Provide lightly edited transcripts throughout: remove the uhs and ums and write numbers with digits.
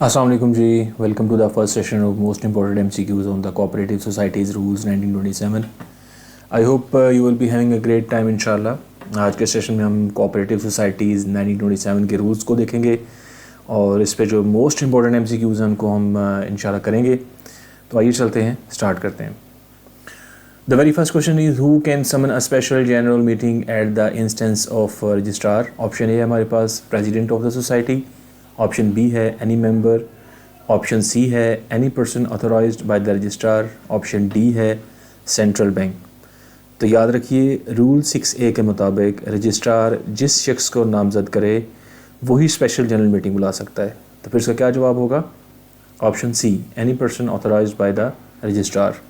Assalamu alaikum ji, welcome to the first session of most important MCQs on the Cooperative Societies Rules 1927. I hope you will be having a great time inshallah. आज के session में हम cooperative societies 1927 के rules को देखेंगे और इस पे जो मोस्ट इम्पॉर्टेंट MCQs हैं उनको हम इंशाल्लाह करेंगे। तो आइए चलते हैं, स्टार्ट करते हैं। The very first question is who can summon a special general meeting at the instance of registrar? Option A है हमारे पास president of the society, option B है एनी मेंबर, ऑप्शन सी है any person authorised by the registrar, option D है central bank. तो याद रखिए rule 6A के मुताबिक रजिस्ट्रार जिस शख्स को नामजद करे वही स्पेशल जनरल मीटिंग बुला सकता है। तो फिर इसका क्या जवाब होगा? Option C any person authorised by the registrar.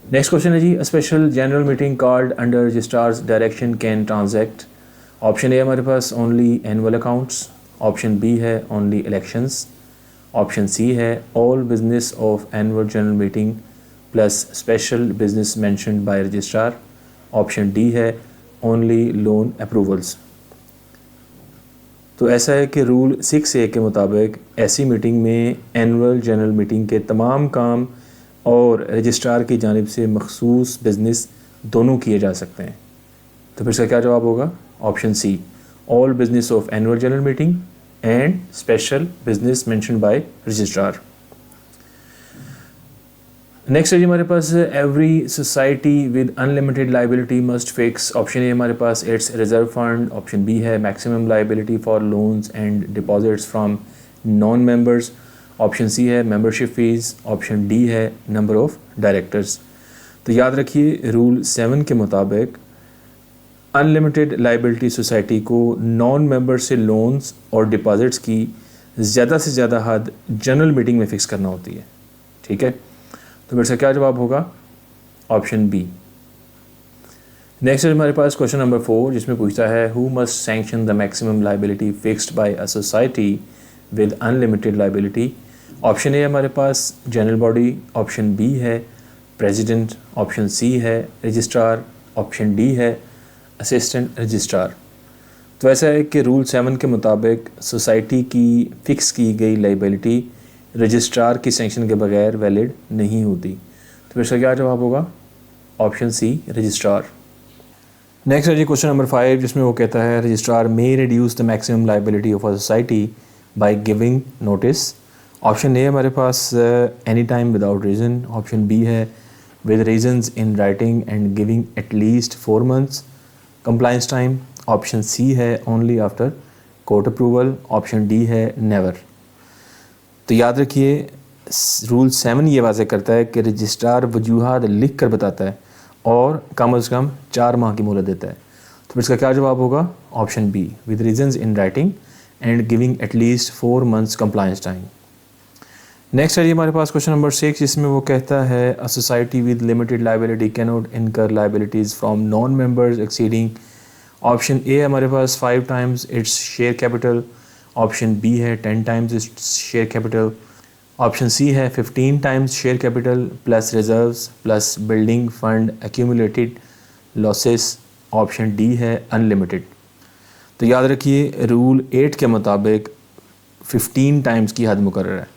Next question है जी, a special general meeting called under registrar's direction can transact. Option A हमारे पास only annual accounts, option B है ओनली इलेक्शंस, ऑप्शन सी है all business of annual general meeting plus special business mentioned by registrar, option D है only loan approvals. तो ऐसा है कि rule 6A के मुताबिक ऐसी मीटिंग में एनुअल जनरल मीटिंग के तमाम काम और रजिस्ट्रार की जानिब से मखसूस बिजनेस दोनों किए जा सकते हैं। तो फिर इसका क्या जवाब होगा? Option C all business of annual general meeting and special business mentioned by registrar. Next है जी हमारे पास every society with unlimited liability must fix. Option A हमारे पास its reserve fund, option B है maximum liability for loans and deposits from non members, option C है membership fees, option D है number of directors. तो याद रखिए rule 7 के मुताबिक अनलिमिटेड लाइबिलिटी सोसाइटी को नॉन मेंबर से लोन्स और डिपॉजिट्स की ज़्यादा से ज़्यादा हद जनरल मीटिंग में फ़िक्स करना होती है। ठीक है, तो फिर से क्या जवाब होगा? Option B. नेक्स्ट है हमारे पास क्वेश्चन नंबर 4 जिसमें पूछता है who must sanction the maximum liability fixed by a society with unlimited liability. Option A हमारे पास जनरल बॉडी, ऑप्शन बी है प्रेसिडेंट, ऑप्शन सी है रजिस्ट्रार, ऑप्शन डी है असिस्टेंट रजिस्ट्रार। तो ऐसा है कि रूल 7 के मुताबिक सोसाइटी की फ़िक्स की गई लाइबिलिटी रजिस्ट्रार की सैंक्शन के बगैर वैलिड नहीं होती। तो फिर इसका क्या जवाब होगा? ऑप्शन सी रजिस्ट्रार। नेक्स्ट है जी क्वेश्चन नंबर 5 जिसमें वो कहता है registrar may reduce the maximum liability of a society by giving notice. Option A हमारे पास any time without reason, option B है with reasons in writing and giving at least 4 months compliance time, option C है only after court approval, option D है never. तो याद रखिए rule 7 ये वाज़ेह करता है कि रजिस्ट्रार वजूहात लिख कर बताता है और कम अज़ कम 4 माह की मोहलत देता है। तो फिर इसका क्या जवाब होगा? Option be with reasons in writing and giving at least 4 months compliance time. Next है जी हमारे पास क्वेश्चन नंबर 6 जिसमें वो कहता है a society with limited liability can not incur liabilities from non members exceeding. Option A हमारे पास 5 times its share capital, option B है 10 times its share capital, option C है 15 times share capital plus reserves plus building fund accumulated losses, option D है unlimited. तो याद रखिए rule 8 के मुताबिक 15 टाइम्स की हद मुकर्रर है।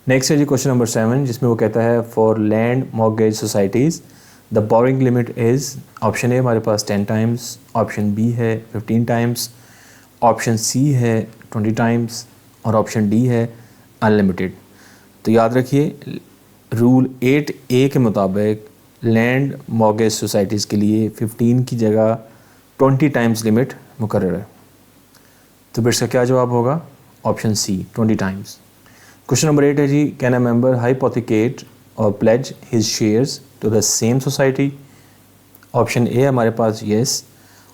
नेक्स्ट है जी क्वेश्चन नंबर 7 जिसमें वो कहता है for land mortgage societies the boring limit is. Option A हमारे पास 10 टाइम्स, ऑप्शन बी है 15 टाइम्स, ऑप्शन सी है 20 टाइम्स और ऑप्शन डी है अनलिमिटेड। तो याद रखिए रूल 8A के मुताबिक लैंड मॉर्गेज सोसाइटीज़ के लिए 15 की जगह 20 टाइम्स लिमिट मुकर्रर है। तो फिर इसका क्या जवाब होगा? Option C 20 times. Question number 8 है जी कैन अ मेंबर हाइपोथिकेट और pledge his shares to the same society. Option A हमारे पास येस,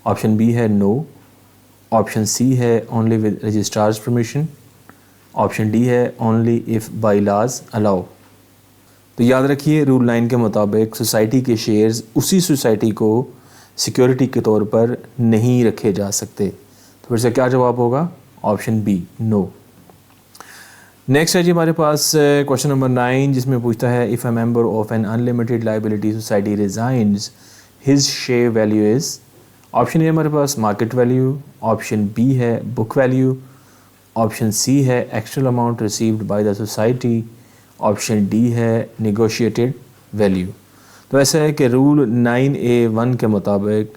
ऑप्शन बी है नो, ऑप्शन सी है only with registrar's permission, option D है only if bylaws allow. तो याद रखिए रूल 9 के मुताबिक सोसाइटी के शेयर्स उसी सोसाइटी को सिक्योरिटी के तौर पर नहीं रखे जा सकते। तो फिर से क्या जवाब होगा? Option be no. नेक्स्ट है जी हमारे पास क्वेश्चन नंबर 9 जिसमें पूछता है if a member of an unlimited liability society resigns his share value is. Option A हमारे पास मार्केट वैल्यू, ऑप्शन बी है बुक वैल्यू, ऑप्शन सी है actual amount received by the society, option D है negotiated value. तो ऐसा है कि rule 9A1 के मुताबिक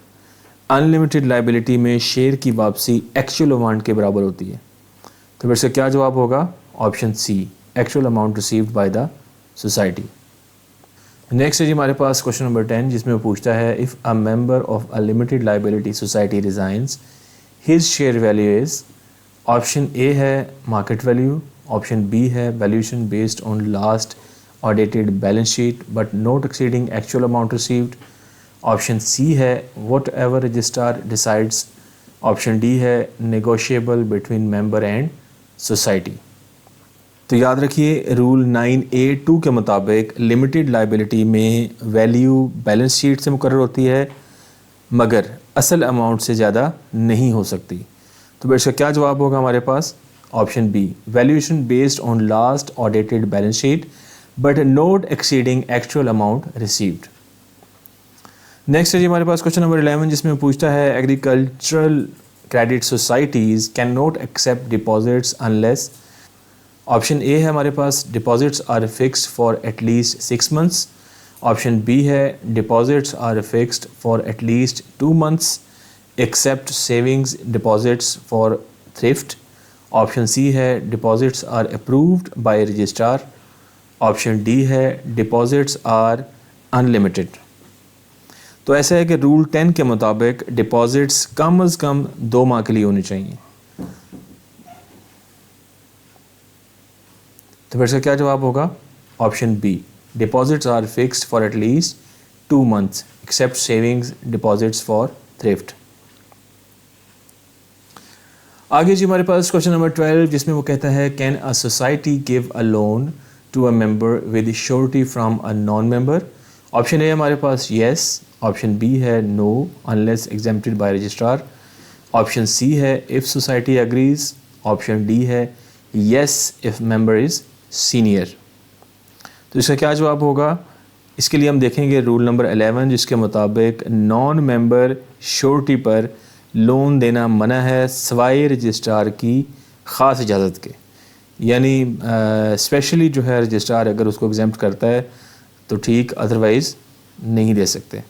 अनलिमिटेड लाइबिलिटी में शेयर की वापसी एक्चुअल अमाउंट के बराबर होती है। तो फिर से क्या जवाब होगा? Option C, actual amount received by the society. Next है जी हमारे पास क्वेश्चन नंबर 10, जिसमें वो पूछता है if a member of a limited liability society resigns his share value is. Option A है मार्केट वैल्यू, ऑप्शन बी है valuation based on last audited balance sheet but not exceeding actual amount received, option C है whatever registrar decides, option D है negotiable between member and society. तो याद रखिए rule 9A2 के मुताबिक लिमिटेड लाइबिलिटी में वैल्यू बैलेंस शीट से मुकर्रर होती है मगर असल अमाउंट से ज़्यादा नहीं हो सकती। तो इसका क्या जवाब होगा हमारे पास? Option B, valuation based on last audited balance sheet but not exceeding actual amount received. Next है जी हमारे पास क्वेश्चन नंबर 11, जिसमें पूछता है agricultural credit societies can not accept deposits unless. Option A है हमारे पास deposits are fixed for at least 6 months, option B है deposits are fixed for at least 2 months except savings deposits for thrift, option C है deposits are approved by registrar, option D है deposits are unlimited. तो ऐसा है कि rule 10 के मुताबिक deposits कम अज़ कम 2 माह के लिए होनी चाहिए। तो फिर से क्या जवाब होगा? Option B, deposits are fixed for at least 2 months except savings deposits for thrift. आगे जी हमारे पास क्वेश्चन नंबर 12, जिसमें वो कहता है can a society give a loan to a member with surety from a non member. Option A हमारे पास yes, option B है no unless exempted by registrar, option C है if society agrees, option D है yes if member is senior. तो इसका क्या जवाब होगा? इसके लिए हम देखेंगे रूल नंबर 11, जिसके मुताबिक नॉन मेंबर श्योरिटी पर लोन देना मना है सवाए रजिस्ट्रार की ख़ास इजाज़त के, यानी स्पेशली जो है रजिस्ट्रार अगर उसको एग्जेम्प्ट करता है तो ठीक, अदरवाइज़ नहीं दे सकते।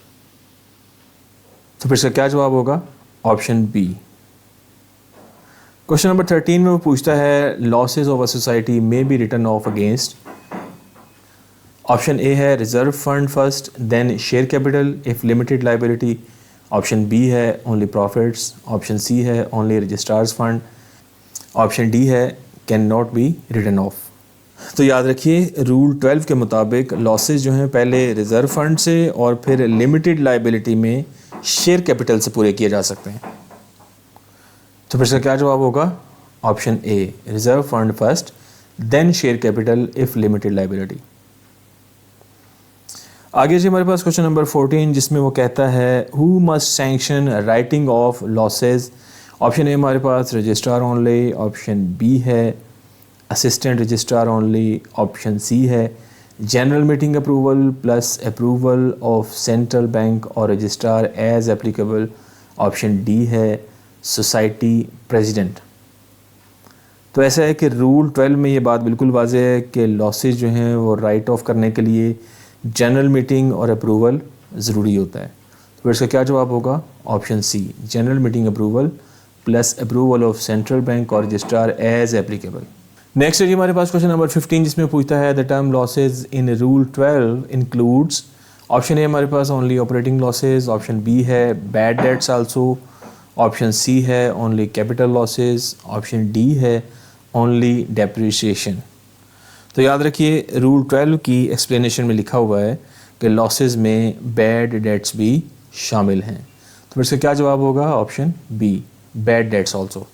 तो फिर इसका क्या जवाब होगा? Option B. क्वेश्चन नंबर 13 में वो पूछता है losses of a society may be written off against. Option A है reserve fund first then share capital if limited liability, option B है ओनली प्रॉफिट्स, ऑप्शन सी है only registrar's fund, option D है can not be written off. तो याद रखिए rule 12 के मुताबिक losses जो हैं पहले रिज़र्व फंड से और फिर लिमिटेड लाइबिलिटी में शेयर कैपिटल से पूरे किए जा सकते हैं। तो फिर इसका क्या जवाब होगा? Option A, reserve fund first then share capital if limited liability. आगे जी हमारे पास क्वेश्चन नंबर 14, जिसमें वो कहता है who must sanction writing off losses. Option A हमारे पास रजिस्ट्रार ओनली, ऑप्शन बी है assistant registrar only, option C है general meeting approval plus approval of central bank और registrar as applicable, option D है सोसाइटी प्रेसिडेंट। तो ऐसा है कि रूल 12 में ये बात बिल्कुल वाज़ेह है कि लॉसेज जो हैं वो राइट ऑफ करने के लिए जनरल मीटिंग और अप्रूवल ज़रूरी होता है। तो फिर इसका क्या जवाब होगा? Option C, general meeting approval plus approval of central bank और रजिस्ट्रार एज एप्लीकेबल। नेक्स्ट है जी हमारे पास क्वेश्चन नंबर 15, जिसमें पूछता है the term losses in rule 12 includes. Option A हमारे पास only operating losses, option B है bad debts also, option C है only capital losses, option D है ओनली डेप्रिसिएशन। तो याद रखिए रूल 12 की एक्सप्लेनेशन में लिखा हुआ है कि लॉसेज में बैड डेट्स भी शामिल हैं। तो फिर इसका क्या जवाब होगा? Option B, bad debts also.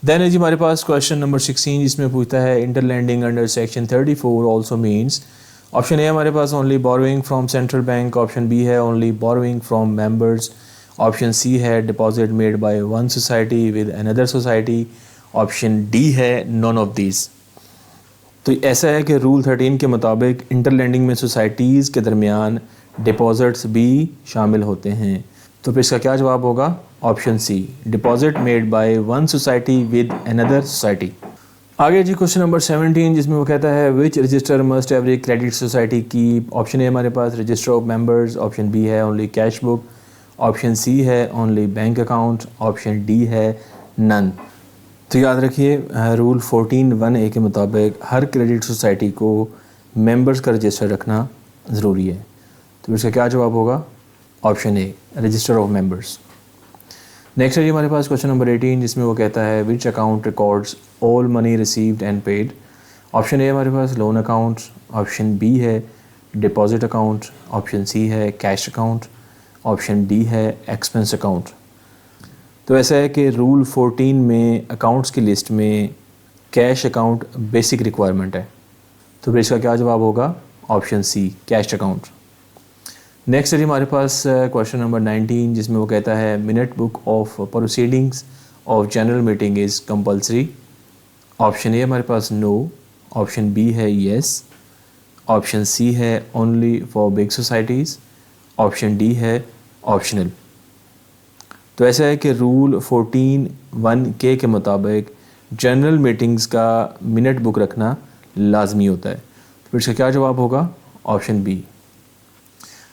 Then है जी हमारे पास क्वेश्चन नंबर 16, जिसमें पूछता है interlending under section 34 also means. Option A हमारे पास only borrowing from central bank, option B है only borrowing from members, option C है deposit made by one society with another society, option D है none of these. तो ऐसा है कि rule 13 के मुताबिक इंटरलैंडिंग में सोसाइटीज़ के दरमियान डिपॉजिट्स भी शामिल होते हैं तो फिर इसका क्या जवाब होगा? Option C, deposit made by one society with another society. आगे जी क्वेश्चन नंबर 17, जिसमें वो कहता है which register must every credit society keep. Option A हमारे पास register of members, option B है only cash book, option C है only bank account, option D है नन। तो याद रखिए रूल 14(1)(a) के मुताबिक हर क्रेडिट सोसाइटी को मेंबर्स का रजिस्टर रखना ज़रूरी है। तो इसका क्या जवाब होगा? Option A, register of members. Next है जी हमारे पास क्वेश्चन नंबर 18, जिसमें वो कहता है which account records all money received and paid. Option A हमारे पास लोन अकाउंट, ऑप्शन बी है डिपॉजिट अकाउंट, ऑप्शन सी है कैश अकाउंट, ऑप्शन डी है एक्सपेंस अकाउंट। तो ऐसा है कि रूल 14 में अकाउंट्स की लिस्ट में कैश अकाउंट बेसिक रिक्वायरमेंट है। तो फिर इसका क्या जवाब होगा? Option C, cash account. Next है जी हमारे पास क्वेश्चन नंबर 19, जिसमें वो कहता है minute book of proceedings of general meeting is compulsory. Option A हमारे पास नो, ऑप्शन बी है येस, ऑप्शन सी है only for big societies, option D है ऑप्शनल। तो ऐसा है कि रूल 14(1)(k) के मुताबिक जनरल मीटिंग्स का मिनट बुक रखना लाजमी होता है। तो फिर इसका क्या जवाब होगा? Option B.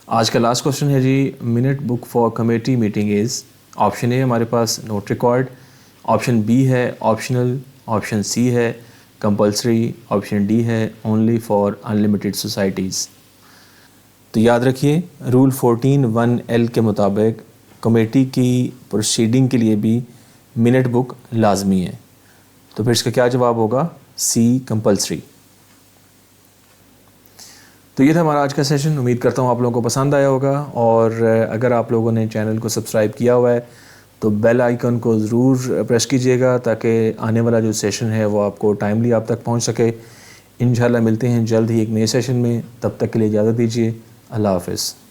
आज का लास्ट क्वेश्चन है जी minute book for committee meeting is. Option A हमारे पास नोट रिकॉर्ड, ऑप्शन बी है ऑप्शनल, ऑप्शन सी है कंपलसरी, ऑप्शन डी है ओनली फॉर अनलिमिटेड सोसाइटीज़। तो याद रखिए रूल 14(1)(l) के मुताबिक कमेटी की प्रोसीडिंग के लिए भी मिनट बुक लाजमी है। तो फिर इसका क्या जवाब होगा? सी, कंपलसरी। तो ये था हमारा आज का सेशन। उम्मीद करता हूँ आप लोगों को पसंद आया होगा, और अगर आप लोगों ने चैनल को सब्सक्राइब किया हुआ है तो बेल आइकन को ज़रूर प्रेस कीजिएगा ताकि आने वाला जो सेशन है वो आपको टाइमली आप तक पहुँच सके। इंशाल्लाह मिलते हैं जल्द ही एक नए सेशन में, तब तक के लिए इजाज़त दीजिए। अल्लाह हाफ़िज़।